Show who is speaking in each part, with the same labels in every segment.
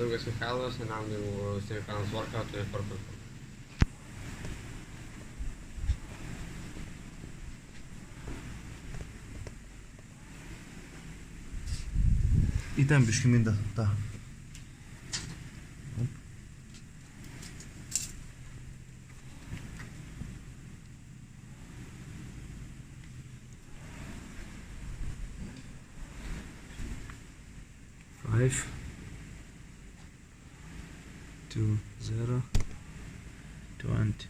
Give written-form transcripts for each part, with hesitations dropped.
Speaker 1: Mindaugas Michailovas, vienam jau Semikanas workoutų ir parkour.
Speaker 2: Įtem biškį minda tą. Five, 2, 0, 20.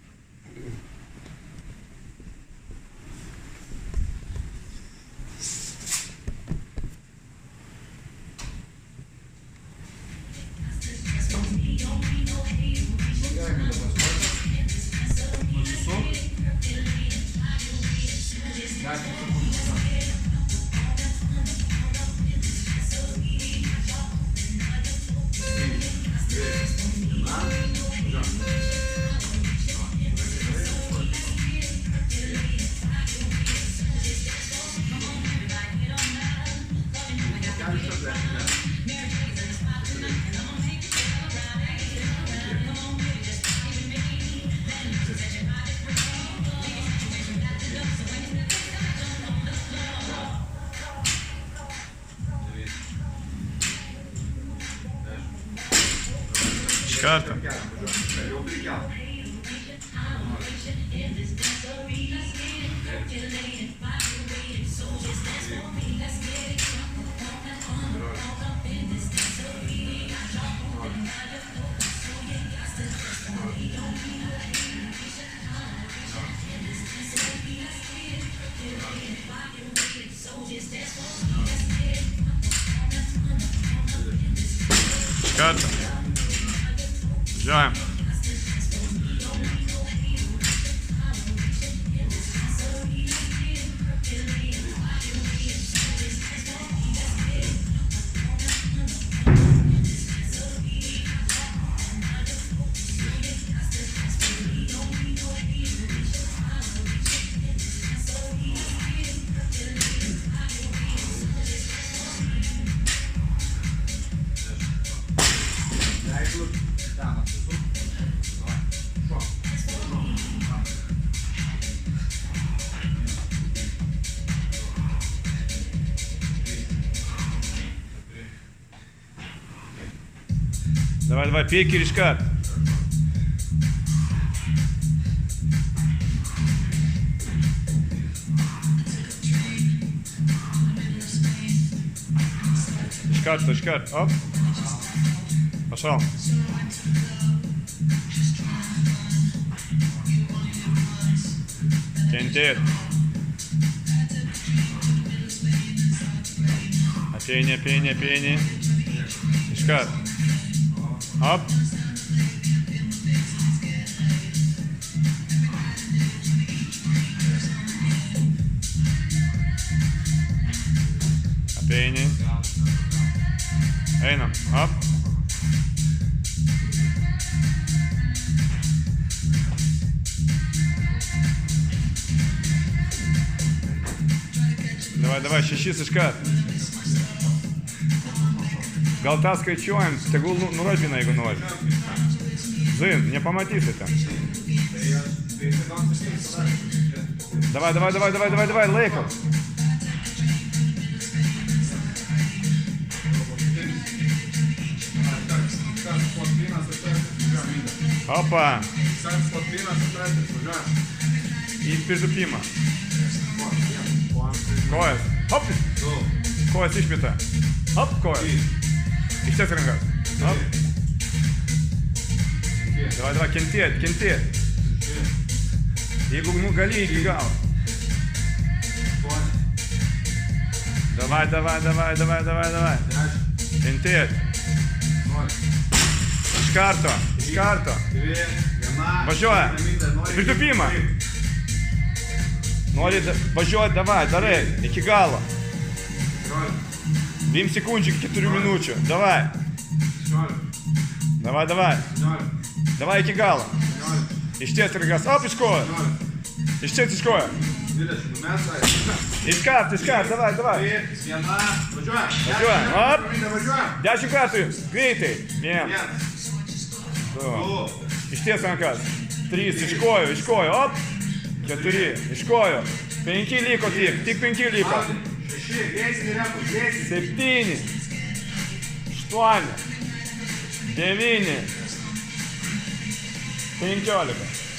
Speaker 2: Kartą. Kartą. Važiuojam. Давай, пей корешка. Шкарт, оп. Пошел. Кентит. Пение. Шкарт. Оп. Пение. Einam. Оп. Давай, šešis iškart. Gal tą skaičiuojam, tegul nurodina, jeigu nori. Zin, nepamatysi ten. Давай, laikom. Opa. Į pritūpimą. Kojas. Hop. Kojas išmeta. Hop, kojas. Išties rankas. Hop. Давай, kentėt. Jeigu gali iki galo. Давай. Kentėt. Iš karto. Važiuoja. Pritūpimą. Nori važiuoti, darai. Iki galo. 2 sekundžių iki 4 minučių. Давай. Давай iki galo. Išties rankas. Op, iš kojo. Išties iš kojo.
Speaker 3: 20 numesta.
Speaker 2: Iškart, davai.
Speaker 3: Viena.
Speaker 2: Važiuojam, op.
Speaker 3: Važiuojam.
Speaker 2: 10 kartų, greitai. 1, 2.
Speaker 3: 2.
Speaker 2: Išties rankas. 3, iš kojų, op. 4, iš kojų. 5 liko tik 5 liko.
Speaker 3: 6, dėsim ir repus, dėsim.
Speaker 2: 7, 8, 9, 15.